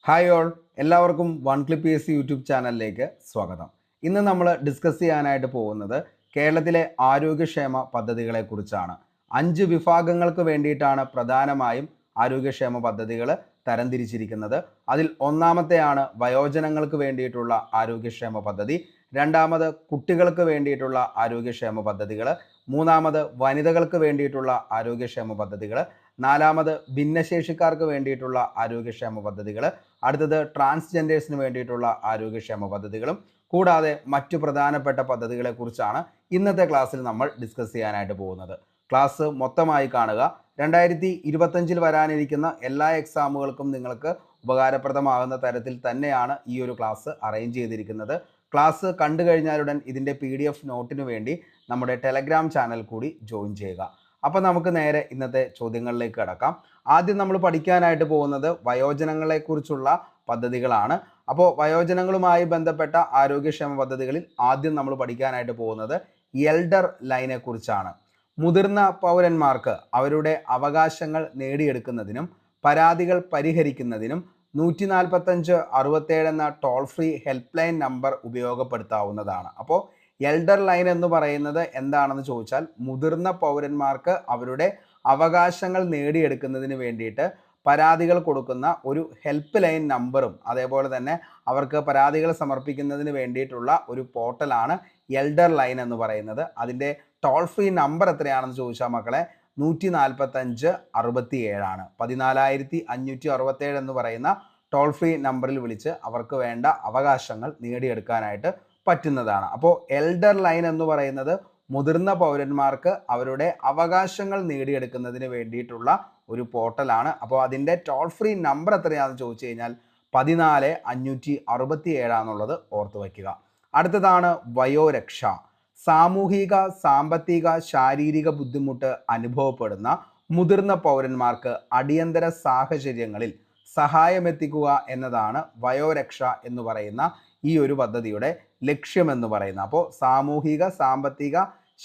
Hi all, എല്ലാവർക്കും one clip P S C YouTube ചാനലിലേക്ക് സ്വാഗതം. ഇന്ന് നമ്മൾ ഡിസ്കസ് ചെയ്യാനായിട്ട് പോകുന്നത് കേരളത്തിലെ ആരോഗ്യക്ഷേമ പദ്ധതികളെക്കുറിച്ചാണ്. 5 വിഭാഗങ്ങൾക്ക് വേണ്ടിയിട്ടാണ് പ്രധാനമായും ആരോഗ്യക്ഷേമ പദ്ധതികൾ തരംതിരിച്ചിരിക്കുന്നത്. അതിൽ ഒന്നാമത്തെയാണ് വയോജനങ്ങൾക്ക് വേണ്ടിയിട്ടുള്ള ആരോഗ്യക്ഷേമ പദ്ധതി, രണ്ടാമത് കുട്ടികൾക്ക് വേണ്ടിയിട്ടുള്ള ആരോഗ്യക്ഷേമ പദ്ധതികൾ, മൂന്നാമത് വനിതകൾക്ക് വേണ്ടിയിട്ടുള്ള ആരോഗ്യക്ഷേമ പദ്ധതികൾ, നാലാമത് ഭിന്നശേഷിക്കാർക്ക് വേണ്ടിയിട്ടുള്ള ആരോഗ്യക്ഷേമ പദ്ധതികൾ, അടുത്തത് ട്രാൻസ്ജെൻഡേഴ്സിന് വേണ്ടിയിട്ടുള്ള ആരോഗ്യക്ഷേമ പദ്ധതികളും കൂടാതെ മറ്റു പ്രധാനപ്പെട്ട പദ്ധതികളെക്കുറിച്ചാണ് ഇന്നത്തെ ക്ലാസ്സിൽ നമ്മൾ ഡിസ്കസ് ചെയ്യാനായിട്ട് പോകുന്നത്. ക്ലാസ് മൊത്തമായി കാണുക. 2025 വരാനിരിക്കുന്ന എല്ലാ എക്സാമുകൾക്കും നിങ്ങൾക്ക് ഉപകാരപ്രദമാകുന്ന തരത്തിൽ തന്നെയാണ് ഈ ഒരു ക്ലാസ് അറേഞ്ച് ചെയ്തിരിക്കുന്നത്. ക്ലാസ് കണ്ടു കഴിഞ്ഞാലുടൻ ഇതിൻ്റെ PDF നോട്ടിന് വേണ്ടി നമ്മുടെ ടെലഗ്രാം ചാനൽ കൂടി ജോയിൻ ചെയ്യുക. അപ്പോൾ നമുക്ക് നേരെ ഇന്നത്തെ ചോദ്യങ്ങളിലേക്ക് കടക്കാം. ആദ്യം നമ്മൾ പഠിക്കാനായിട്ട് പോകുന്നത് വയോജനങ്ങളെക്കുറിച്ചുള്ള പദ്ധതികളാണ്. അപ്പോൾ വയോജനങ്ങളുമായി ബന്ധപ്പെട്ട ആരോഗ്യക്ഷേമ പദ്ധതികളിൽ ആദ്യം നമ്മൾ പഠിക്കാനായിട്ട് പോകുന്നത് എൽഡർ ലൈനെ കുറിച്ചാണ്. മുതിർന്ന പൗരന്മാർക്ക് അവരുടെ അവകാശങ്ങൾ നേടിയെടുക്കുന്നതിനും പരാതികൾ പരിഹരിക്കുന്നതിനും 14567 എന്ന toll free help line number ഉപയോഗപ്പെടുത്താവുന്നതാണ്. അപ്പോൾ എൽഡർ ലൈൻ എന്ന് പറയുന്നത് എന്താണെന്ന് ചോദിച്ചാൽ, മുതിർന്ന പൗരന്മാർക്ക് അവരുടെ അവകാശങ്ങൾ നേടിയെടുക്കുന്നതിന് വേണ്ടിയിട്ട് പരാതികൾ കൊടുക്കുന്ന ഒരു ഹെൽപ്പ് ലൈൻ നമ്പറും അതേപോലെ തന്നെ അവർക്ക് പരാതികൾ സമർപ്പിക്കുന്നതിന് വേണ്ടിയിട്ടുള്ള ഒരു പോർട്ടലാണ് എൽഡർ ലൈൻ എന്ന് പറയുന്നത്. അതിൻ്റെ ടോൾ ഫ്രീ നമ്പർ എത്രയാണെന്ന് ചോദിച്ചാൽ മക്കളെ 14567 ആണ്. 14567 എന്ന് പറയുന്ന ടോൾ ഫ്രീ നമ്പറിൽ വിളിച്ച് അവർക്ക് വേണ്ട അവകാശങ്ങൾ നേടിയെടുക്കാനായിട്ട് പറ്റുന്നതാണ്. അപ്പോൾ എൽഡർ ലൈൻ എന്ന് പറയുന്നത് മുതിർന്ന പൗരന്മാർക്ക് അവരുടെ അവകാശങ്ങൾ നേടിയെടുക്കുന്നതിന് വേണ്ടിയിട്ടുള്ള ഒരു പോർട്ടലാണ്. അപ്പോൾ അതിൻ്റെ ടോൾ ഫ്രീ നമ്പർ എത്രയാണെന്ന് ചോദിച്ചു കഴിഞ്ഞാൽ 14567 ആണെന്നുള്ളത് ഓർത്ത് വയ്ക്കുക. അടുത്തതാണ് വയോരക്ഷ. സാമൂഹിക, സാമ്പത്തിക, ശാരീരിക ബുദ്ധിമുട്ട് അനുഭവപ്പെടുന്ന മുതിർന്ന പൗരന്മാർക്ക് അടിയന്തര സാഹചര്യങ്ങളിൽ സഹായമെത്തിക്കുക എന്നതാണ് വയോരക്ഷ എന്ന് പറയുന്ന ഈ ഒരു പദ്ധതിയുടെ ലക്ഷ്യമെന്ന് പറയുന്നത്. അപ്പോൾ സാമൂഹിക, സാമ്പത്തിക,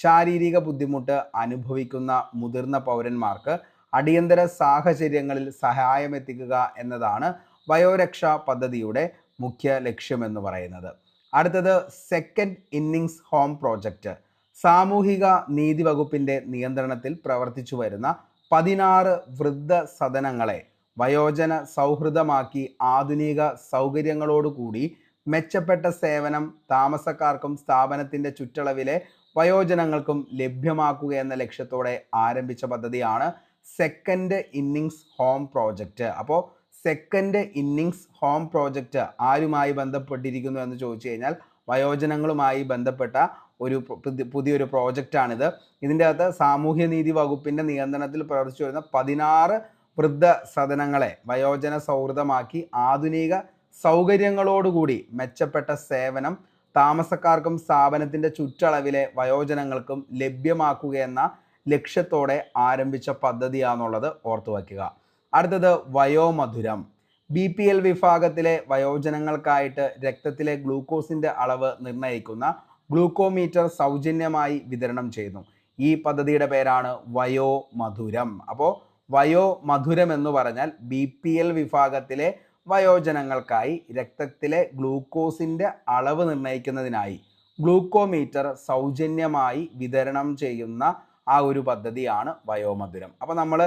ശാരീരിക ബുദ്ധിമുട്ട് അനുഭവിക്കുന്ന മുതിർന്ന പൗരന്മാർക്ക് അടിയന്തര സാഹചര്യങ്ങളിൽ സഹായമെത്തിക്കുക എന്നതാണ് വയോരക്ഷ പദ്ധതിയുടെ മുഖ്യ ലക്ഷ്യമെന്ന് പറയുന്നത്. അടുത്തത് സെക്കൻഡ് ഇന്നിങ്സ് ഹോം പ്രോജക്റ്റ്. സാമൂഹിക നീതി വകുപ്പിൻ്റെ നിയന്ത്രണത്തിൽ പ്രവർത്തിച്ചു വരുന്ന 16 വൃദ്ധ സദനങ്ങളെ വയോജന സൗഹൃദമാക്കി ആധുനിക സൗകര്യങ്ങളോടുകൂടി മെച്ചപ്പെട്ട സേവനം താമസക്കാർക്കും സ്ഥാപനത്തിൻ്റെ ചുറ്റളവിലെ വയോജനങ്ങൾക്കും ലഭ്യമാക്കുക എന്ന ലക്ഷ്യത്തോടെ ആരംഭിച്ച പദ്ധതിയാണ് സെക്കൻഡ് ഇന്നിങ്സ് ഹോം പ്രോജക്റ്റ്. അപ്പോൾ സെക്കൻഡ് ഇന്നിങ്സ് ഹോം പ്രോജക്റ്റ് ആരുമായി ബന്ധപ്പെട്ടിരിക്കുന്നു എന്ന് ചോദിച്ചു കഴിഞ്ഞാൽ വയോജനങ്ങളുമായി ബന്ധപ്പെട്ട ഒരു പുതിയൊരു പ്രോജക്റ്റാണിത്. ഇതിൻ്റെ അകത്ത് സാമൂഹ്യനീതി വകുപ്പിൻ്റെ നിയന്ത്രണത്തിൽ പ്രവർത്തിച്ചു വരുന്ന 16 വൃദ്ധ സദനങ്ങളെ വയോജന സൗഹൃദമാക്കി ആധുനിക സൗകര്യങ്ങളോടുകൂടി മെച്ചപ്പെട്ട സേവനം താമസക്കാർക്കും സ്ഥാപനത്തിൻ്റെ ചുറ്റളവിലെ വയോജനങ്ങൾക്കും ലഭ്യമാക്കുക എന്ന ലക്ഷ്യത്തോടെ ആരംഭിച്ച പദ്ധതിയാണെന്നുള്ളത് ഓർത്തു വയ്ക്കുക. അടുത്തത് വയോമധുരം. BPL വിഭാഗത്തിലെ വയോജനങ്ങൾക്കായിട്ട് രക്തത്തിലെ ഗ്ലൂക്കോസിൻ്റെ അളവ് നിർണ്ണയിക്കുന്ന ഗ്ലൂക്കോമീറ്റർ സൗജന്യമായി വിതരണം ചെയ്യുന്നു. ഈ പദ്ധതിയുടെ പേരാണ് വയോമധുരം. അപ്പോൾ വയോമധുരം എന്ന് പറഞ്ഞാൽ BPL വിഭാഗത്തിലെ വയോജനങ്ങൾക്കായി രക്തത്തിലെ ഗ്ലൂക്കോസിൻ്റെ അളവ് നിർണ്ണയിക്കുന്നതിനായി ഗ്ലൂക്കോമീറ്റർ സൗജന്യമായി വിതരണം ചെയ്യുന്ന ആ ഒരു പദ്ധതിയാണ് വയോമധുരം. അപ്പോൾ നമ്മൾ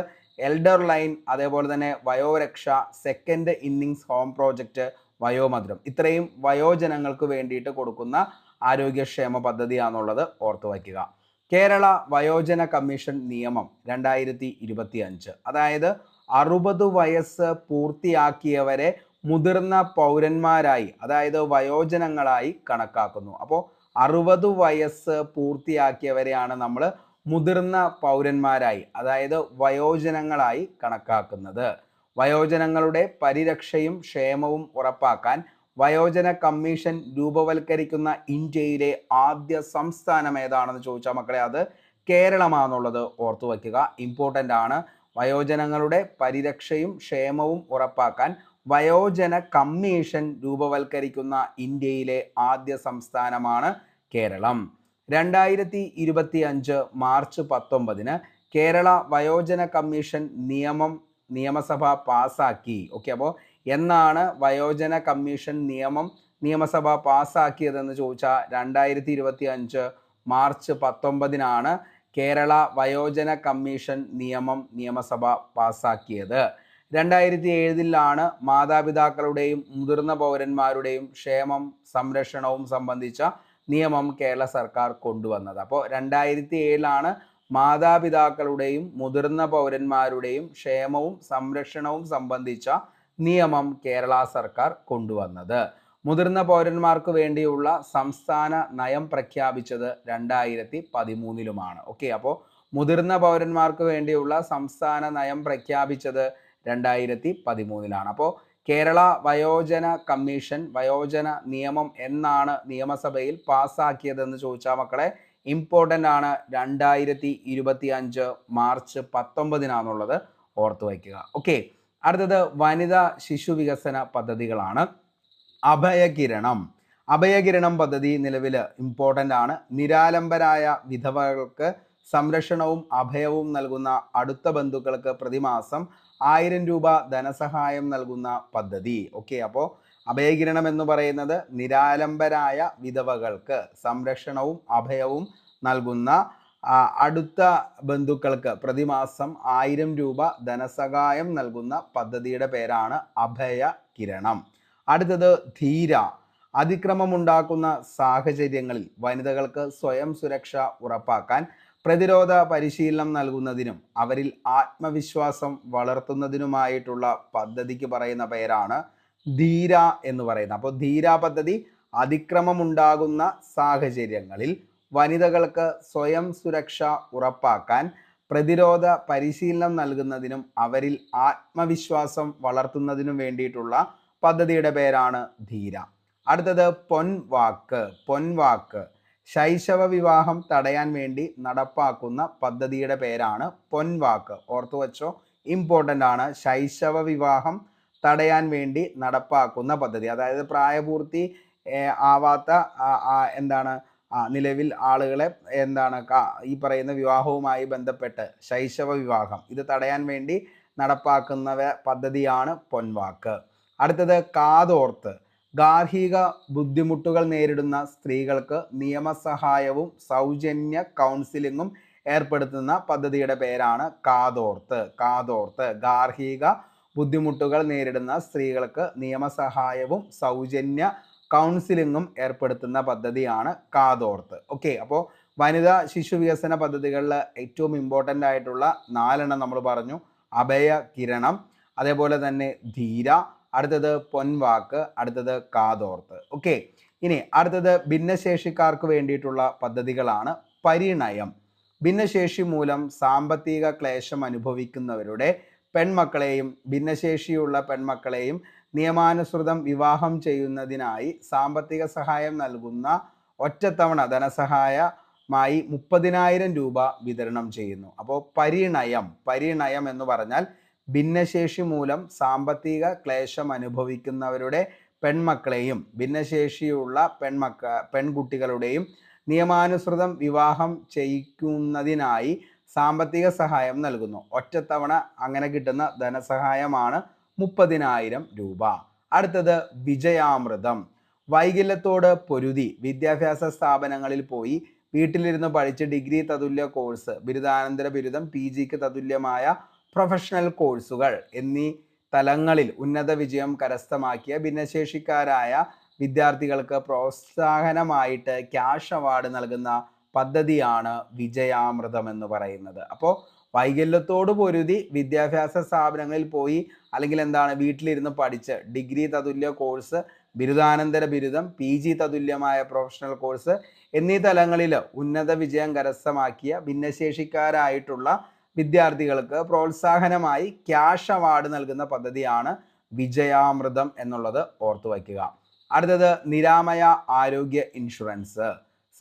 എൽഡർ ലൈൻ, അതേപോലെ തന്നെ Vayoraksha, second innings home project, Vayomadhuram, ഇത്രയും വയോജനങ്ങൾക്ക് വേണ്ടിയിട്ട് കൊടുക്കുന്ന ആരോഗ്യക്ഷേമ പദ്ധതിയാണെന്നുള്ളത് ഓർത്തു വയ്ക്കുക. കേരള വയോജന കമ്മീഷൻ നിയമം 2025, അതായത് 60 വയസ്സ് പൂർത്തിയാക്കിയവരെ മുതിർന്ന പൗരന്മാരായി, അതായത് വയോജനങ്ങളായി കണക്കാക്കുന്നു. അപ്പോൾ 60 വയസ്സ് പൂർത്തിയാക്കിയവരെയാണ് നമ്മൾ മുതിർന്ന പൗരന്മാരായി, അതായത് വയോജനങ്ങളായി കണക്കാക്കുന്നത്. വയോജനങ്ങളുടെ പരിരക്ഷയും ക്ഷേമവും ഉറപ്പാക്കാൻ വയോജന കമ്മീഷൻ രൂപവൽക്കരിക്കുന്ന ഇന്ത്യയിലെ ആദ്യ സംസ്ഥാനം ഏതാണെന്ന് ചോദിച്ചാൽ മക്കളെ അത് കേരളമാണെന്നുള്ളത് ഓർത്തു വയ്ക്കുക. ഇമ്പോർട്ടൻ്റ് ആണ്. വയോജനങ്ങളുടെ പരിരക്ഷയും ക്ഷേമവും ഉറപ്പാക്കാൻ വയോജന കമ്മീഷൻ രൂപവൽക്കരിക്കുന്ന ഇന്ത്യയിലെ ആദ്യ സംസ്ഥാനമാണ് കേരളം. 2025 മാർച്ച് 19 കേരള വയോജന കമ്മീഷൻ നിയമം നിയമസഭ പാസാക്കി. ഓക്കെ, അപ്പോൾ എന്നാണ് വയോജന കമ്മീഷൻ നിയമസഭ പാസാക്കിയതെന്ന് ചോദിച്ചാൽ 2025 മാർച്ച് 19 കേരള വയോജന കമ്മീഷൻ നിയമസഭ പാസാക്കിയത്. 2007 മാതാപിതാക്കളുടെയും മുതിർന്ന പൗരന്മാരുടെയും ക്ഷേമം സംരക്ഷണവും സംബന്ധിച്ച നിയമം കേരള സർക്കാർ കൊണ്ടുവന്നത്. അപ്പോൾ 2007 മാതാപിതാക്കളുടെയും മുതിർന്ന പൗരന്മാരുടെയും ക്ഷേമവും സംരക്ഷണവും സംബന്ധിച്ച നിയമം കേരള സർക്കാർ കൊണ്ടുവന്നത്. മുതിർന്ന പൗരന്മാർക്ക് വേണ്ടിയുള്ള സംസ്ഥാന നയം പ്രഖ്യാപിച്ചത് 2013. ഓക്കെ, അപ്പോൾ മുതിർന്ന പൗരന്മാർക്ക് വേണ്ടിയുള്ള സംസ്ഥാന നയം പ്രഖ്യാപിച്ചത് 2013. അപ്പോൾ കേരള വയോജന കമ്മീഷൻ വയോജന നിയമം എന്നാണ് നിയമസഭയിൽ പാസ്സാക്കിയതെന്ന് ചോദിച്ചാൽ മക്കളെ ഇമ്പോർട്ടൻ്റ് ആണ്. 2025 മാർച്ച് 19 ഓർത്തു വയ്ക്കുക. ഓക്കെ, അടുത്തത് വനിതാ ശിശു വികസന പദ്ധതികളാണ്. അഭയകിരണം പദ്ധതി നിലവിൽ ഇമ്പോർട്ടൻ്റ് ആണ്. നിരാലംബരായ വിധവകൾക്ക് സംരക്ഷണവും അഭയവും നൽകുന്ന അടുത്ത ബന്ധുക്കൾക്ക് പ്രതിമാസം 1000 രൂപ ധനസഹായം നൽകുന്ന പദ്ധതി. ഓക്കെ, അപ്പോൾ അഭയകിരണം എന്ന് പറയുന്നത് നിരാലംബരായ വിധവകൾക്ക് സംരക്ഷണവും അഭയവും നൽകുന്ന അടുത്ത ബന്ധുക്കൾക്ക് പ്രതിമാസം 1000 രൂപ ധനസഹായം നൽകുന്ന പദ്ധതിയുടെ പേരാണ് അഭയകിരണം. അടുത്തത് ധീര. അതിക്രമമുണ്ടാക്കുന്ന സാഹചര്യങ്ങളിൽ വനിതകൾക്ക് സ്വയം സുരക്ഷ ഉറപ്പാക്കാൻ പ്രതിരോധ പരിശീലനം നൽകുന്നതിനും അവരിൽ ആത്മവിശ്വാസം വളർത്തുന്നതിനുമായിട്ടുള്ള പദ്ധതിക്ക് പറയുന്ന പേരാണ് ധീര എന്ന് പറയുന്നത്. അപ്പോൾ ധീര പദ്ധതി അതിക്രമമുണ്ടാകുന്ന സാഹചര്യങ്ങളിൽ വനിതകൾക്ക് സ്വയം സുരക്ഷ ഉറപ്പാക്കാൻ പ്രതിരോധ പരിശീലനം നൽകുന്നതിനും അവരിൽ ആത്മവിശ്വാസം വളർത്തുന്നതിനും വേണ്ടിയിട്ടുള്ള പദ്ധതിയുടെ പേരാണ് ധീര. അടുത്തത് പൊൻവാക്ക്. ശൈശവ വിവാഹം തടയാൻ വേണ്ടി നടപ്പാക്കുന്ന പദ്ധതിയുടെ പേരാണ് പൊൻവാക്ക്. ഓർത്തു വച്ചോ, ഇമ്പോർട്ടൻ്റ് ആണ്. ശൈശവ വിവാഹം തടയാൻ വേണ്ടി നടപ്പാക്കുന്ന പദ്ധതി, അതായത് പ്രായപൂർത്തി ആവാത്ത നിലവിൽ ആളുകളെ ഈ പറയുന്ന വിവാഹവുമായി ബന്ധപ്പെട്ട് ശൈശവ വിവാഹം ഇത് തടയാൻ വേണ്ടി നടപ്പാക്കുന്ന പദ്ധതിയാണ് പൊൻവാക്ക്. അടുത്തത് കാതോർത്ത്. ഗാർഹിക ബുദ്ധിമുട്ടുകൾ നേരിടുന്ന സ്ത്രീകൾക്ക് നിയമസഹായവും സൗജന്യ കൗൺസിലിങ്ങും ഏർപ്പെടുത്തുന്ന പദ്ധതിയുടെ പേരാണ് കാതോർത്ത്. ഗാർഹിക ബുദ്ധിമുട്ടുകൾ നേരിടുന്ന സ്ത്രീകൾക്ക് നിയമസഹായവും സൗജന്യ കൗൺസിലിങ്ങും ഏർപ്പെടുത്തുന്ന പദ്ധതിയാണ് കാതോർത്ത്. ഓക്കെ, അപ്പോൾ വനിതാ ശിശു വികസന പദ്ധതികളിൽ ഏറ്റവും ഇമ്പോർട്ടൻ്റ് ആയിട്ടുള്ള 4 നമ്മൾ പറഞ്ഞു. അഭയകിരണം, അതേപോലെ തന്നെ ധീര, അടുത്തത് പൊൻവാക്ക്, അടുത്തത് കാതോർത്ത്. ഓക്കെ, ഇനി അടുത്തത് ഭിന്നശേഷിക്കാർക്ക് വേണ്ടിയിട്ടുള്ള പദ്ധതികളാണ്. പരിണയം. ഭിന്നശേഷി മൂലം സാമ്പത്തിക ക്ലേശം അനുഭവിക്കുന്നവരുടെ പെൺമക്കളെയും ഭിന്നശേഷിയുള്ള പെൺമക്കളെയും നിയമാനുസൃതം വിവാഹം ചെയ്യുന്നതിനായി സാമ്പത്തിക സഹായം നൽകുന്ന ഒറ്റത്തവണ ധനസഹായമായി 30,000 രൂപ വിതരണം ചെയ്യുന്നു. അപ്പോൾ പരിണയം എന്ന് പറഞ്ഞാൽ ഭിന്നശേഷി മൂലം സാമ്പത്തിക ക്ലേശം അനുഭവിക്കുന്നവരുടെ പെൺമക്കളെയും ഭിന്നശേഷിയുള്ള പെൺകുട്ടികളുടെയും നിയമാനുസൃതം വിവാഹം ചെയ്യിക്കുന്നതിനായി സാമ്പത്തിക സഹായം നൽകുന്നു. ഒറ്റത്തവണ അങ്ങനെ കിട്ടുന്ന ധനസഹായമാണ് 30,000 രൂപ. അടുത്തത് വിജയാമൃതം. വൈകല്യത്തോട് പൊരുതി വിദ്യാഭ്യാസ സ്ഥാപനങ്ങളിൽ പോയി വീട്ടിലിരുന്ന് പഠിച്ച് ഡിഗ്രി തതുല്യ കോഴ്സ്, ബിരുദാനന്തര ബിരുദം, PGക്ക് തതുല്യമായ പ്രൊഫഷണൽ കോഴ്സുകൾ എന്നീ തലങ്ങളിൽ ഉന്നത വിജയം കരസ്ഥമാക്കിയ ഭിന്നശേഷിക്കാരായ വിദ്യാർത്ഥികൾക്ക് പ്രോത്സാഹനമായിട്ട് ക്യാഷ് അവാർഡ് നൽകുന്ന പദ്ധതിയാണ് വിജയാമൃതം എന്ന് പറയുന്നത്. അപ്പോൾ വൈകല്യത്തോട് പൊരുതി വിദ്യാഭ്യാസ സ്ഥാപനങ്ങളിൽ പോയി അല്ലെങ്കിൽ വീട്ടിലിരുന്ന് പഠിച്ച് ഡിഗ്രി തതുല്യ കോഴ്സ്, ബിരുദാനന്തര ബിരുദം, PG തതുല്യമായ പ്രൊഫഷണൽ കോഴ്സ് എന്നീ തലങ്ങളിൽ ഉന്നത വിജയം കരസ്ഥമാക്കിയ ഭിന്നശേഷിക്കാരായിട്ടുള്ള വിദ്യാർത്ഥികൾക്ക് പ്രോത്സാഹനമായി ക്യാഷ് അവാർഡ് നൽകുന്ന പദ്ധതിയാണ് വിജയാമൃതം എന്നുള്ളത് ഓർത്തു വയ്ക്കുക. അടുത്തത് നിരാമയ ആരോഗ്യ ഇൻഷുറൻസ്.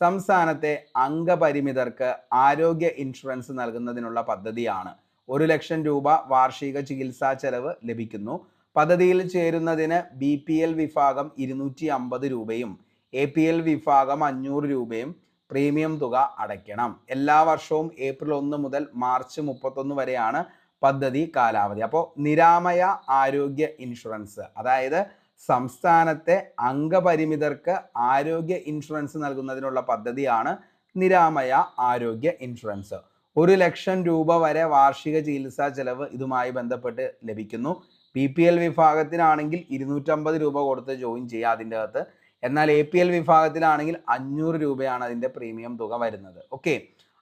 സംസ്ഥാനത്തെ അംഗപരിമിതർക്ക് ആരോഗ്യ ഇൻഷുറൻസ് നൽകുന്നതിനുള്ള പദ്ധതിയാണ്. 1 ലക്ഷം രൂപ വാർഷിക ചികിത്സാ ചെലവ് ലഭിക്കുന്നു. പദ്ധതിയിൽ ചേരുന്നതിന് BPL വിഭാഗം 250 രൂപയും APL വിഭാഗം 500 രൂപയും പ്രീമിയം തുക അടയ്ക്കണം. എല്ലാ വർഷവും ഏപ്രിൽ 1 മുതൽ മാർച്ച് 31 വരെയാണ് പദ്ധതി കാലാവധി. അപ്പോൾ നിരാമയ ആരോഗ്യ ഇൻഷുറൻസ്, അതായത് സംസ്ഥാനത്തെ അംഗപരിമിതർക്ക് ആരോഗ്യ ഇൻഷുറൻസ് നൽകുന്നതിനുള്ള പദ്ധതിയാണ് നിരാമയ ആരോഗ്യ ഇൻഷുറൻസ്. 1,00,000 രൂപ വരെ വാർഷിക ചികിത്സാ ചെലവ് ഇതുമായി ബന്ധപ്പെട്ട് ലഭിക്കുന്നു. BPL വിഭാഗത്തിനാണെങ്കിൽ 250 രൂപ കൊടുത്ത് ജോയിൻ ചെയ്യുക അതിൻ്റെ അകത്ത്. എന്നാൽ APL വിഭാഗത്തിലാണെങ്കിൽ 500 രൂപയാണ് അതിൻ്റെ പ്രീമിയം തുക വരുന്നത്. ഓക്കെ,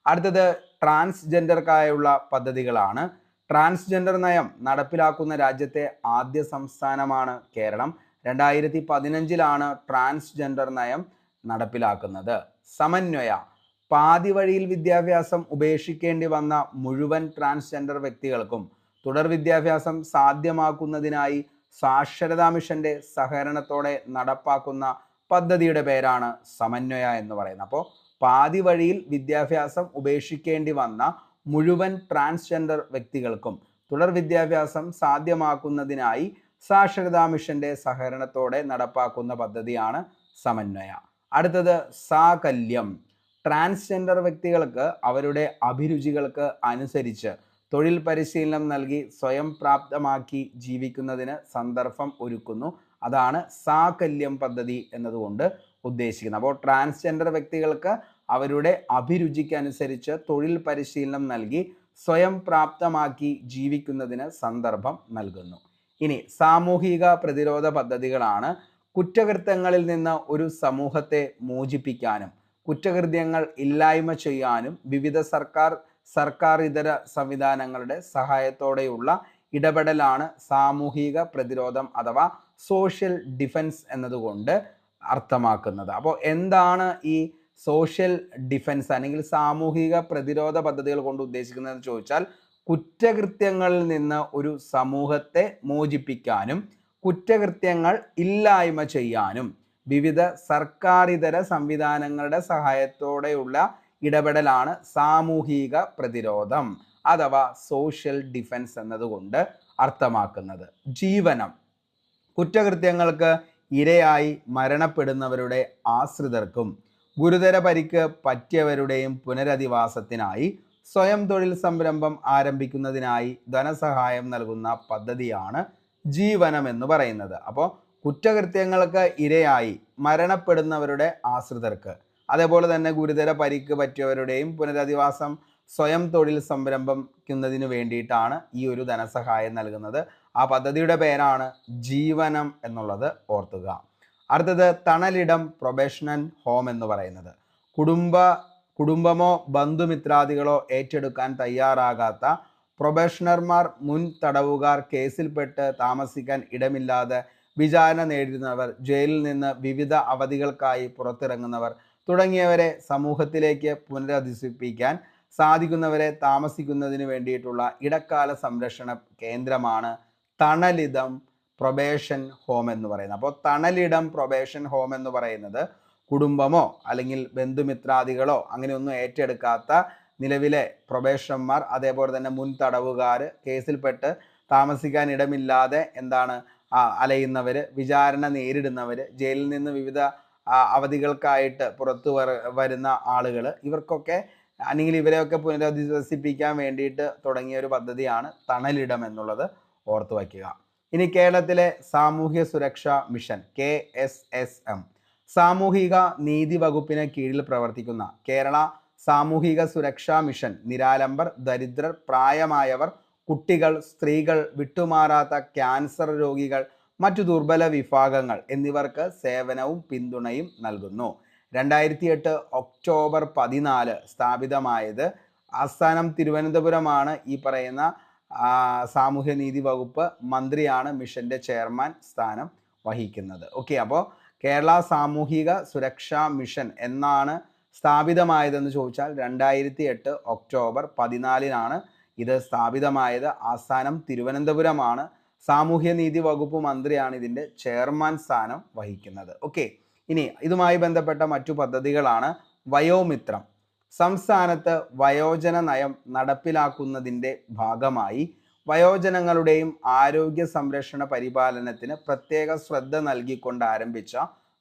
അടുത്തത് ട്രാൻസ്ജെൻഡർക്കായുള്ള പദ്ധതികളാണ്. ട്രാൻസ്ജെൻഡർ നയം നടപ്പിലാക്കുന്ന രാജ്യത്തെ ആദ്യ സംസ്ഥാനമാണ് കേരളം. 2015 ട്രാൻസ്ജെൻഡർ നയം നടപ്പിലാക്കുന്നത്. സമന്വയ, പാതി വഴിയിൽ വിദ്യാഭ്യാസം ഉപേക്ഷിക്കേണ്ടി വന്ന മുഴുവൻ ട്രാൻസ്ജെൻഡർ വ്യക്തികൾക്കും തുടർ വിദ്യാഭ്യാസം സാധ്യമാക്കുന്നതിനായി സാക്ഷരതാ മിഷന്റെ സഹകരണത്തോടെ നടപ്പാക്കുന്ന പദ്ധതിയുടെ പേരാണ് സമന്വയ എന്ന് പറയുന്നത്. അപ്പോൾ പാതി വഴിയിൽ വിദ്യാഭ്യാസം ഉപേക്ഷിക്കേണ്ടി വന്ന മുഴുവൻ ട്രാൻസ്ജെൻഡർ വ്യക്തികൾക്കും തുടർ വിദ്യാഭ്യാസം സാധ്യമാക്കുന്നതിനായി സാക്ഷരതാ മിഷന്റെ സഹകരണത്തോടെ നടപ്പാക്കുന്ന പദ്ധതിയാണ് സമന്വയ. അടുത്തത് സാകല്യം. ട്രാൻസ്ജെൻഡർ വ്യക്തികൾക്ക് അവരുടെ അഭിരുചികൾക്ക് അനുസരിച്ച് തൊഴിൽ പരിശീലനം നൽകി സ്വയം പ്രാപ്തമാക്കി ജീവിക്കുന്നതിന് സന്ദർഭം ഒരുക്കുന്നു. അതാണ് സാകല്യം പദ്ധതി എന്നതുകൊണ്ട് ഉദ്ദേശിക്കുന്നത്. അപ്പോൾ ട്രാൻസ്ജെൻഡർ വ്യക്തികൾക്ക് അവരുടെ അഭിരുചിക്കനുസരിച്ച് തൊഴിൽ പരിശീലനം നൽകി സ്വയം പ്രാപ്തമാക്കി ജീവിക്കുന്നതിന് സന്ദർഭം നൽകുന്നു. ഇനി സാമൂഹിക പ്രതിരോധ പദ്ധതികളാണ്. കുറ്റകൃത്യങ്ങളിൽ നിന്ന് ഒരു സമൂഹത്തെ മോചിപ്പിക്കാനും കുറ്റകൃത്യങ്ങൾ ഇല്ലായ്മ ചെയ്യാനും വിവിധ സർക്കാർ ഇതര സംവിധാനങ്ങളുടെ സഹായത്തോടെയുള്ള ഇടപെടലാണ് സാമൂഹിക പ്രതിരോധം അഥവാ സോഷ്യൽ ഡിഫൻസ് എന്നതുകൊണ്ട് അർത്ഥമാക്കുന്നത്. അപ്പോൾ എന്താണ് ഈ സോഷ്യൽ ഡിഫൻസ് അല്ലെങ്കിൽ സാമൂഹിക പ്രതിരോധ പദ്ധതികൾ കൊണ്ട് ഉദ്ദേശിക്കുന്നതെന്ന് ചോദിച്ചാൽ, കുറ്റകൃത്യങ്ങളിൽ നിന്ന് ഒരു സമൂഹത്തെ മോചിപ്പിക്കാനും കുറ്റകൃത്യങ്ങൾ ഇല്ലായ്മ ചെയ്യാനും വിവിധ സർക്കാരിതര സംവിധാനങ്ങളുടെ സഹായത്തോടെയുള്ള ഇടപെടലാണ് സാമൂഹിക പ്രതിരോധം അഥവാ സോഷ്യൽ ഡിഫൻസ് എന്നതുകൊണ്ട് അർത്ഥമാക്കുന്നത്. ജീവനം, കുറ്റകൃത്യങ്ങൾക്ക് ഇരയായി മരണപ്പെടുന്നവരുടെ ആശ്രിതർക്കും ഗുരുതര പരിക്ക് പറ്റിയവരുടെയും പുനരധിവാസത്തിനായി സ്വയം തൊഴിൽ സംരംഭം ആരംഭിക്കുന്നതിനായി ധനസഹായം നൽകുന്ന പദ്ധതിയാണ് ജീവനം എന്ന് പറയുന്നത്. അപ്പോൾ കുറ്റകൃത്യങ്ങൾക്ക് ഇരയായി മരണപ്പെടുന്നവരുടെ ആശ്രിതർക്ക്, അതേപോലെ തന്നെ ഗുരുതര പരിക്ക് പറ്റിയവരുടെയും പുനരധിവാസം സ്വയം തൊഴിൽ സംരംഭിക്കുന്നതിന് വേണ്ടിയിട്ടാണ് ഈ ഒരു ധനസഹായം നൽകുന്നത്. ആ പദ്ധതിയുടെ പേരാണ് ജീവനം എന്നുള്ളത് ഓർത്തുക. അടുത്തത് തണലിടം പ്രൊബേഷണൽ ഹോം എന്ന് പറയുന്നത്. കുടുംബമോ ബന്ധുമിത്രാദികളോ ഏറ്റെടുക്കാൻ തയ്യാറാകാത്ത പ്രൊബേഷണർമാർ, മുൻ തടവുകാർ, കേസിൽപ്പെട്ട് താമസിക്കാൻ ഇടമില്ലാതെ വിചാരണ നേരിടുന്നവർ, ജയിലിൽ നിന്ന് വിവിധ അവധികൾക്കായി പുറത്തിറങ്ങുന്നവർ തുടങ്ങിയവരെ സമൂഹത്തിലേക്ക് പുനരധിവസിപ്പിക്കാൻ സാധിക്കുന്നവരെ താമസിക്കുന്നതിന് വേണ്ടിയിട്ടുള്ള ഇടക്കാല സംരക്ഷണ കേന്ദ്രമാണ് തണലിടം പ്രൊബേഷൻ ഹോം എന്ന് പറയുന്നത്. അപ്പോൾ തണലിടം പ്രൊബേഷൻ ഹോം എന്ന് പറയുന്നത് കുടുംബമോ അല്ലെങ്കിൽ ബന്ധുമിത്രാദികളോ അങ്ങനെയൊന്നും ഏറ്റെടുക്കാത്ത നിലവിലെ പ്രൊബേഷന്മാർ, അതേപോലെ തന്നെ മുൻ തടവുകാർ, കേസിൽപ്പെട്ട് താമസിക്കാൻ ഇടമില്ലാതെ അലയുന്നവർ, വിചാരണ നേരിടുന്നവർ, ജയിലിൽ നിന്ന് വിവിധ അവധികൾക്കായിട്ട് പുറത്തു വരുന്ന ആളുകൾ, ഇവർക്കൊക്കെ അല്ലെങ്കിൽ ഇവരെയൊക്കെ പുനരധിവസിപ്പിക്കാൻ വേണ്ടിയിട്ട് തുടങ്ങിയ ഒരു പദ്ധതിയാണ് തണലിടം എന്നുള്ളത് ഓർത്തു വയ്ക്കുക. ഇനി കേരളത്തിലെ സാമൂഹ്യ സുരക്ഷാ മിഷൻ KSSM, സാമൂഹിക നീതി വകുപ്പിന് കീഴിൽ പ്രവർത്തിക്കുന്ന കേരള സാമൂഹിക സുരക്ഷാ മിഷൻ നിരാലംബർ, ദരിദ്രർ, പ്രായമായവർ, കുട്ടികൾ, സ്ത്രീകൾ, വിട്ടുമാറാത്ത ക്യാൻസർ രോഗികൾ, മറ്റു ദുർബല വിഭാഗങ്ങൾ എന്നിവർക്ക് സേവനവും പിന്തുണയും നൽകുന്നു. 2008 ഒക്ടോബർ 14 സ്ഥാപിതമായത്. ആസ്ഥാനം തിരുവനന്തപുരമാണ്. ഈ പറയുന്ന സാമൂഹ്യനീതി വകുപ്പ് മന്ത്രിയാണ് മിഷന്റെ ചെയർമാൻ സ്ഥാനം വഹിക്കുന്നത്. ഓക്കെ, അപ്പോൾ കേരള സാമൂഹിക സുരക്ഷാ മിഷൻ എന്നാണ് സ്ഥാപിതമായതെന്ന് ചോദിച്ചാൽ 2008 ഒക്ടോബർ 14 ഇത് സ്ഥാപിതമായത്. ആസ്ഥാനം തിരുവനന്തപുരമാണ്. സാമൂഹ്യനീതി വകുപ്പ് മന്ത്രിയാണ് ഇതിൻ്റെ ചെയർമാൻ സ്ഥാനം വഹിക്കുന്നത്. ഓക്കെ, ഇനി ഇതുമായി ബന്ധപ്പെട്ട മറ്റു പദ്ധതികളാണ് വയോമിത്രം. സംസ്ഥാനത്ത് വയോജന നയം നടപ്പിലാക്കുന്നതിൻ്റെ ഭാഗമായി വയോജനങ്ങളുടെയും ആരോഗ്യ സംരക്ഷണ പരിപാലനത്തിന് പ്രത്യേക ശ്രദ്ധ നൽകിക്കൊണ്ട് ആരംഭിച്ച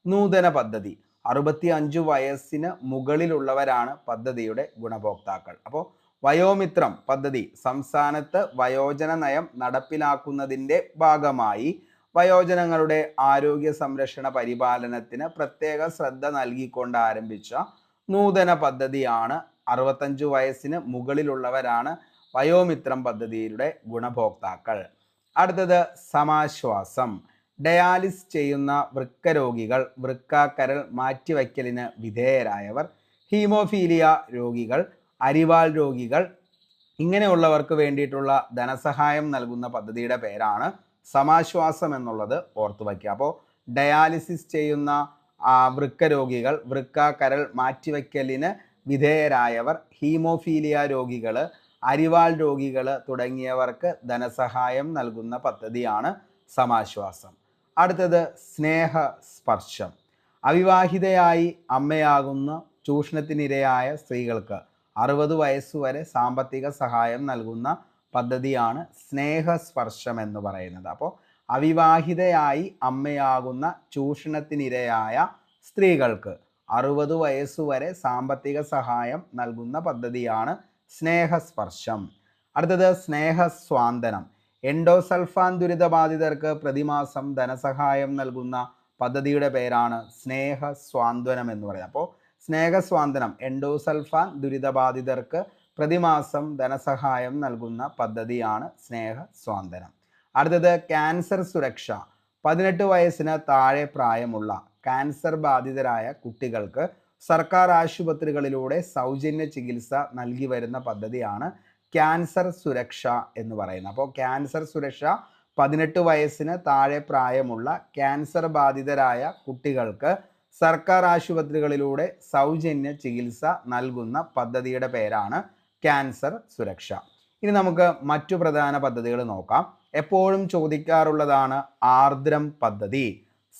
നൂതന പദ്ധതി. 65 വയസ്സിന് മുകളിലുള്ളവരാണ് പദ്ധതിയുടെ ഗുണഭോക്താക്കൾ. അപ്പോൾ വയോമിത്രം പദ്ധതി സംസ്ഥാനത്ത് വയോജന നയം നടപ്പിലാക്കുന്നതിൻ്റെ ഭാഗമായി വയോജനങ്ങളുടെ ആരോഗ്യ സംരക്ഷണ പരിപാലനത്തിന് പ്രത്യേക ശ്രദ്ധ നൽകിക്കൊണ്ട് ആരംഭിച്ച നൂതന പദ്ധതിയാണ്. 65 വയസ്സിന് മുകളിലുള്ളവരാണ് വയോമിത്രം പദ്ധതിയുടെ ഗുണഭോക്താക്കൾ. അടുത്തത് സമാശ്വാസം. ഡയാലിസ് ചെയ്യുന്ന വൃക്കരോഗികൾ, വൃക്കാക്കരൾ മാറ്റിവയ്ക്കലിന് വിധേയരായവർ, ഹീമോഫീലിയ രോഗികൾ, അരിവാൾ രോഗികൾ ഇങ്ങനെയുള്ളവർക്ക് വേണ്ടിയിട്ടുള്ള ധനസഹായം നൽകുന്ന പദ്ധതിയുടെ പേരാണ് സമാശ്വാസം എന്നുള്ളത് ഓർത്തു വയ്ക്കുക. അപ്പോൾ ഡയാലിസിസ് ചെയ്യുന്ന വൃക്കരോഗികൾ, വൃക്കാക്കരൾ മാറ്റിവയ്ക്കലിന് വിധേയരായവർ, ഹീമോഫീലിയ രോഗികൾ, അരിവാൾ രോഗികൾ തുടങ്ങിയവർക്ക് ധനസഹായം നൽകുന്ന പദ്ധതിയാണ് സമാശ്വാസം. അടുത്തത് സ്നേഹസ്പർശം. അവിവാഹിതയായി അമ്മയാകുന്ന ചൂഷണത്തിനിരയായ സ്ത്രീകൾക്ക് 60 വയസ്സുവരെ സാമ്പത്തിക സഹായം നൽകുന്ന പദ്ധതിയാണ് സ്നേഹസ്പർശം എന്ന് പറയുന്നത്. അപ്പോൾ അവിവാഹിതയായി അമ്മയാകുന്ന ചൂഷണത്തിനിരയായ സ്ത്രീകൾക്ക് 60 വയസ്സുവരെ സാമ്പത്തിക സഹായം നൽകുന്ന പദ്ധതിയാണ് സ്നേഹസ്പർശം. അടുത്തത് സ്നേഹസ്വാന്തനം. എൻഡോസൾഫാൻ ദുരിതബാധിതർക്ക് പ്രതിമാസം ധനസഹായം നൽകുന്ന പദ്ധതിയുടെ പേരാണ് സ്നേഹസ്വാന്തനം എന്ന് പറയുന്നത്. അപ്പോൾ സ്നേഹസ്വാന്തനം എൻഡോസൾഫാൻ ദുരിതബാധിതർക്ക് പ്രതിമാസം ധനസഹായം നൽകുന്ന പദ്ധതിയാണ് സ്നേഹസ്വാന്തനം. അടുത്തത് ക്യാൻസർ സുരക്ഷ. 18 വയസ്സിന് താഴെ പ്രായമുള്ള ക്യാൻസർ ബാധിതരായ കുട്ടികൾക്ക് സർക്കാർ ആശുപത്രികളിലൂടെ സൗജന്യ ചികിത്സ നൽകി വരുന്ന പദ്ധതിയാണ് ക്യാൻസർ സുരക്ഷ എന്ന് പറയുന്നത്. അപ്പോൾ ക്യാൻസർ സുരക്ഷ 18 വയസ്സിന് താഴെ പ്രായമുള്ള ക്യാൻസർ ബാധിതരായ കുട്ടികൾക്ക് സർക്കാർ ആശുപത്രികളിലൂടെ സൗജന്യ ചികിത്സ നൽകുന്ന പദ്ധതിയുടെ പേരാണ് ക്യാൻസർ സുരക്ഷ. ഇനി നമുക്ക് മറ്റു പ്രധാന പദ്ധതികൾ നോക്കാം. എപ്പോഴും ചോദിക്കാറുള്ളതാണ് ആർദ്രം പദ്ധതി.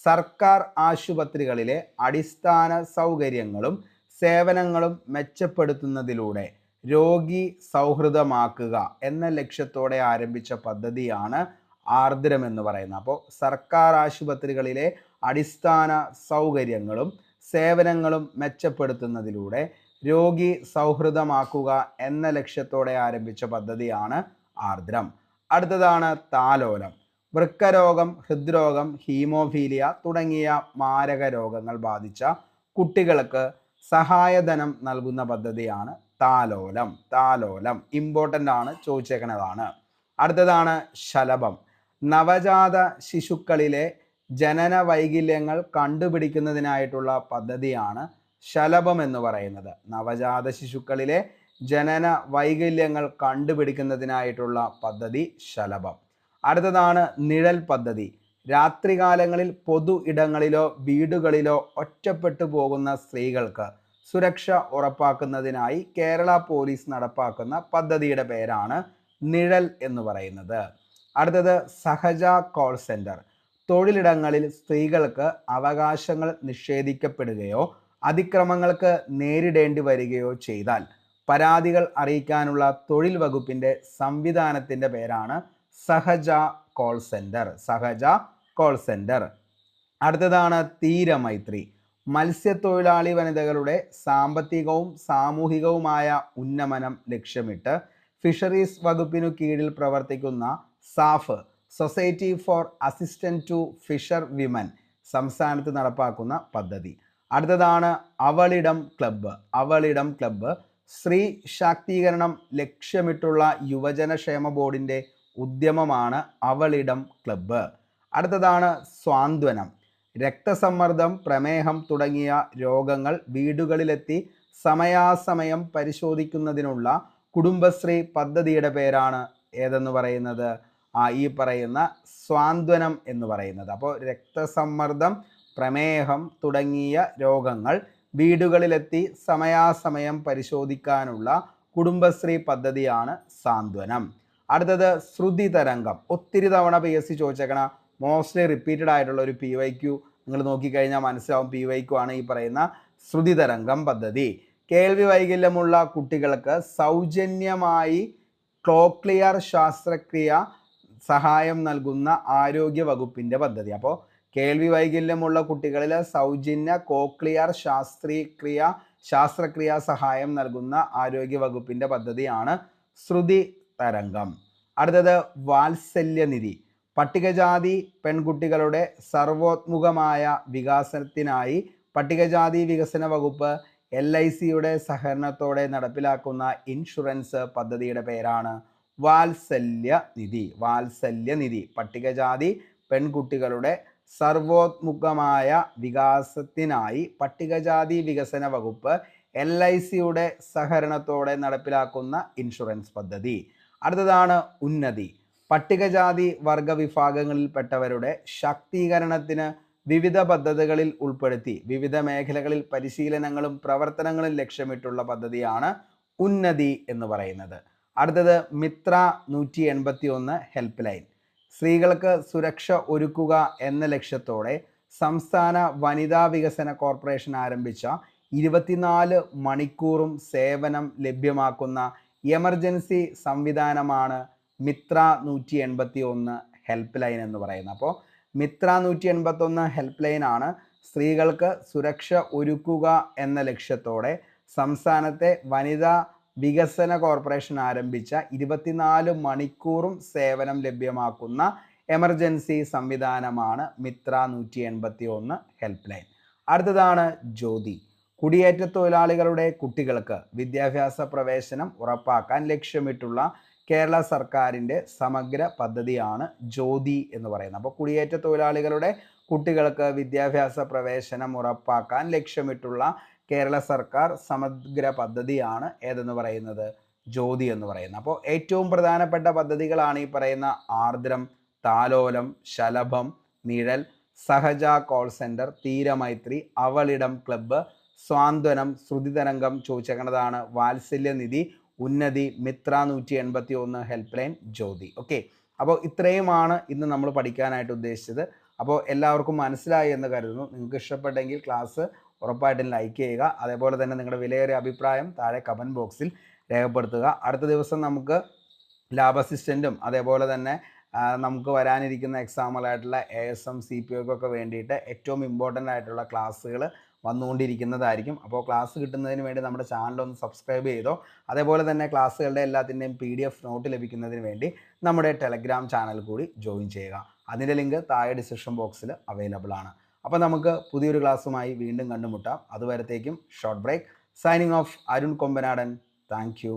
സർക്കാർ ആശുപത്രികളിലെ അടിസ്ഥാന സൗകര്യങ്ങളും സേവനങ്ങളും മെച്ചപ്പെടുത്തുന്നതിലൂടെ രോഗി സൗഹൃദമാക്കുക എന്ന ലക്ഷ്യത്തോടെ ആരംഭിച്ച പദ്ധതിയാണ് ആർദ്രം എന്ന് പറയുന്നത്. അപ്പോൾ സർക്കാർ ആശുപത്രികളിലെ അടിസ്ഥാന സൗകര്യങ്ങളും സേവനങ്ങളും മെച്ചപ്പെടുത്തുന്നതിലൂടെ രോഗി സൗഹൃദമാക്കുക എന്ന ലക്ഷ്യത്തോടെ ആരംഭിച്ച പദ്ധതിയാണ് ആർദ്രം. അടുത്തതാണ് താലോലം. വൃക്കരോഗം, ഹൃദ്രോഗം, ഹീമോഫീലിയ തുടങ്ങിയ മാരക രോഗങ്ങൾ ബാധിച്ച കുട്ടികൾക്ക് സഹായധനം നൽകുന്ന പദ്ധതിയാണ് താലോലം. താലോലം ഇമ്പോർട്ടൻ്റ് ആണ്, ചോദിച്ചേക്കുന്നതാണ്. അടുത്തതാണ് ശലഭം. നവജാത ശിശുക്കളിലെ ജനന വൈകല്യങ്ങൾ കണ്ടുപിടിക്കുന്നതിനായിട്ടുള്ള പദ്ധതിയാണ് ശലഭം എന്ന് പറയുന്നത്. നവജാത ശിശുക്കളിലെ ജനന വൈകല്യങ്ങൾ കണ്ടുപിടിക്കുന്നതിനായിട്ടുള്ള പദ്ധതി ശലഭം. അടുത്തതാണ് നിഴൽ പദ്ധതി. രാത്രികാലങ്ങളിൽ പൊതു ഇടങ്ങളിലോ വീടുകളിലോ ഒറ്റപ്പെട്ടു പോകുന്ന സ്ത്രീകൾക്ക് സുരക്ഷ ഉറപ്പാക്കുന്നതിനായി കേരള പോലീസ് നടപ്പാക്കുന്ന പദ്ധതിയുടെ പേരാണ് നിഴൽ എന്ന് പറയുന്നത്. അടുത്തത് സഹജ കോൾ സെൻറ്റർ. തൊഴിലിടങ്ങളിൽ സ്ത്രീകൾക്ക് അവകാശങ്ങൾ നിഷേധിക്കപ്പെടുകയോ അതിക്രമങ്ങൾക്ക് നേരിടേണ്ടി വരികയോ ചെയ്താൽ പരാതികൾ അറിയിക്കാനുള്ള തൊഴിൽ വകുപ്പിൻ്റെ സംവിധാനത്തിൻ്റെ പേരാണ് Sahaja call centre. Sahaja call centre. അടുത്തതാണ് തീരമൈത്രി. മത്സ്യത്തൊഴിലാളി വനിതകളുടെ സാമ്പത്തികവും സാമൂഹികവുമായ ഉന്നമനം ലക്ഷ്യമിട്ട് ഫിഷറീസ് വകുപ്പിനു കീഴിൽ പ്രവർത്തിക്കുന്ന SAF society for assistant to fisher women സംസ്ഥാനത്ത് നടപ്പാക്കുന്ന പദ്ധതി. അടുത്തതാണ് അവളിടം ക്ലബ്ബ്. അവളിടം ക്ലബ്ബ് സ്ത്രീ ശാക്തീകരണം ലക്ഷ്യമിട്ടുള്ള യുവജനക്ഷേമ ബോർഡിൻ്റെ ഉദ്യമമാണ് അവളിടം ക്ലബ്ബ്. അടുത്തതാണ് സ്വാന്തനം. രക്തസമ്മർദ്ദം, പ്രമേഹം തുടങ്ങിയ രോഗങ്ങൾ വീടുകളിലെത്തി സമയാസമയം പരിശോധിക്കുന്നതിനുള്ള കുടുംബശ്രീ പദ്ധതിയുടെ പേരാണ് ഏതെന്ന് പറയുന്നത്, ഈ പറയുന്ന സ്വാന്തനം എന്ന് പറയുന്നത്. അപ്പോൾ രക്തസമ്മർദ്ദം, പ്രമേഹം തുടങ്ങിയ രോഗങ്ങൾ വീടുകളിലെത്തി സമയാസമയം പരിശോധിക്കാനുള്ള കുടുംബശ്രീ പദ്ധതിയാണ് സാന്ത്വനം. അടുത്തത് ശ്രുതി തരംഗം. ഒത്തിരി തവണ PSC ചോദിച്ചേക്കണ മോസ്റ്റ്ലി റിപ്പീറ്റഡ് ആയിട്ടുള്ള ഒരു PYQ നിങ്ങൾ നോക്കിക്കഴിഞ്ഞാൽ മനസ്സിലാവും. PYQ ആണ് ഈ പറയുന്ന ശ്രുതി തരംഗം പദ്ധതി. കേൾവി വൈകല്യമുള്ള കുട്ടികൾക്ക് സൗജന്യമായി കോക്ലിയർ ശസ്ത്രക്രിയ സഹായം നൽകുന്ന ആരോഗ്യ വകുപ്പിൻ്റെ പദ്ധതി. അപ്പോൾ കേൾവി വൈകല്യമുള്ള കുട്ടികളിൽ സൗജന്യ കോക്ലിയർ ശാസ്ത്രക്രിയാ സഹായം നൽകുന്ന ആരോഗ്യ വകുപ്പിന്റെ പദ്ധതിയാണ് ശ്രുതി തരംഗം. അടുത്തത് വാത്സല്യനിധി. പട്ടികജാതി പെൺകുട്ടികളുടെ സർവോത്മുഖമായ വികാസത്തിനായി പട്ടികജാതി വികസന വകുപ്പ് LICയുടെ സഹകരണത്തോടെ നടപ്പിലാക്കുന്ന ഇൻഷുറൻസ് പദ്ധതിയുടെ പേരാണ് വാത്സല്യനിധി. പട്ടികജാതി പെൺകുട്ടികളുടെ സർവോത്മുഖമായ വികാസത്തിനായി പട്ടികജാതി വികസന വകുപ്പ് LICയുടെ സഹകരണത്തോടെ നടപ്പിലാക്കുന്ന ഇൻഷുറൻസ് പദ്ധതി. അടുത്തതാണ് ഉന്നതി. പട്ടികജാതി വർഗ വിഭാഗങ്ങളിൽപ്പെട്ടവരുടെ ശാക്തീകരണത്തിന് വിവിധ പദ്ധതികളിൽ ഉൾപ്പെടുത്തി വിവിധ മേഖലകളിൽ പരിശീലനങ്ങളും പ്രവർത്തനങ്ങളും ലക്ഷ്യമിട്ടുള്ള പദ്ധതിയാണ് ഉന്നതി എന്ന് പറയുന്നത്. അടുത്തത് മിത്ര 181 ഹെൽപ്പ് ലൈൻ. സ്ത്രീകൾക്ക് സുരക്ഷ ഒരുക്കുക എന്ന ലക്ഷ്യത്തോടെ സംസ്ഥാന വനിതാ വികസന കോർപ്പറേഷൻ ആരംഭിച്ച 24 മണിക്കൂറും സേവനം ലഭ്യമാക്കുന്ന എമർജൻസി സംവിധാനമാണ് മിത്ര 181 ഹെൽപ്പ് ലൈൻ എന്ന് പറയുന്നത്. അപ്പോൾ മിത്ര 181 ഹെൽപ്പ് ലൈൻ ആണ് സ്ത്രീകൾക്ക് സുരക്ഷ ഒരുക്കുക എന്ന ലക്ഷ്യത്തോടെ സംസ്ഥാനത്തെ വനിതാ വികസന കോർപ്പറേഷൻ ആരംഭിച്ച 24 മണിക്കൂറും സേവനം ലഭ്യമാക്കുന്ന എമർജൻസി സംവിധാനമാണ് മിത്ര 181 ഹെൽപ്പ് ലൈൻ. അടുത്തതാണ് ജ്യോതി. കുടിയേറ്റ തൊഴിലാളികളുടെ കുട്ടികൾക്ക് വിദ്യാഭ്യാസ പ്രവേശനം ഉറപ്പാക്കാൻ ലക്ഷ്യമിട്ടുള്ള കേരള സർക്കാരിൻ്റെ സമഗ്ര പദ്ധതിയാണ് ജ്യോതി എന്ന് പറയുന്നത്. അപ്പോൾ കുടിയേറ്റ തൊഴിലാളികളുടെ കുട്ടികൾക്ക് വിദ്യാഭ്യാസ പ്രവേശനം ഉറപ്പാക്കാൻ ലക്ഷ്യമിട്ടുള്ള കേരള സർക്കാർ സമഗ്ര പദ്ധതിയാണ് ഏതെന്ന് പറയുന്നത് ജ്യോതി എന്ന് പറയുന്നത്. അപ്പോൾ ഏറ്റവും പ്രധാനപ്പെട്ട പദ്ധതികളാണ് ഈ പറയുന്ന Aardram, Thalolam, Shalabham, Nizhal, Sahaja call centre, Theeramaithri, Avalidam club, Swanthanam, Shruthitharangam ചോദിച്ചേക്കുന്നതാണ് Vatsalyanidhi, Unnathi, Mitra 181 help line, Jyothi. Okay, അപ്പോൾ ഇത്രയുമാണ് ഇന്ന് നമ്മൾ പഠിക്കാനായിട്ട് ഉദ്ദേശിച്ചത്. അപ്പോൾ എല്ലാവർക്കും മനസ്സിലായി എന്ന് കരുതുന്നു. നിങ്ങൾക്ക് ഇഷ്ടപ്പെട്ടെങ്കിൽ ക്ലാസ് ഉറപ്പായിട്ടും ലൈക്ക് ചെയ്യുക. അതേപോലെ തന്നെ നിങ്ങളുടെ വിലയേറിയ അഭിപ്രായം താഴെ കമൻറ്റ് ബോക്സിൽ രേഖപ്പെടുത്തുക. അടുത്ത ദിവസം നമുക്ക് ലാബ് അസിസ്റ്റൻറ്റും അതേപോലെ തന്നെ നമുക്ക് വരാനിരിക്കുന്ന എക്സാമുകളായിട്ടുള്ള ASM CPOക്കൊക്കെ വേണ്ടിയിട്ട് ഏറ്റവും ഇമ്പോർട്ടൻ്റ് ആയിട്ടുള്ള ക്ലാസ്സുകൾ വന്നുകൊണ്ടിരിക്കുന്നതായിരിക്കും. അപ്പോൾ ക്ലാസ് കിട്ടുന്നതിന് വേണ്ടി നമ്മുടെ ചാനലൊന്ന് സബ്സ്ക്രൈബ് ചെയ്തോ. അതേപോലെ തന്നെ ക്ലാസ്സുകളുടെ എല്ലാത്തിൻ്റെയും PDF നോട്ട് ലഭിക്കുന്നതിന് വേണ്ടി നമ്മുടെ ടെലഗ്രാം ചാനൽ കൂടി ജോയിൻ ചെയ്യുക. അതിൻ്റെ ലിങ്ക് താഴെ ഡിസ്ക്രിപ്ഷൻ ബോക്സിൽ അവൈലബിൾ ആണ്. അപ്പോൾ നമുക്ക് പുതിയൊരു ക്ലാസ്സുമായി വീണ്ടും കണ്ടുമുട്ടാം. അതുവരത്തേക്കും short break. Signing off, Arun Kombanadan. Thank U.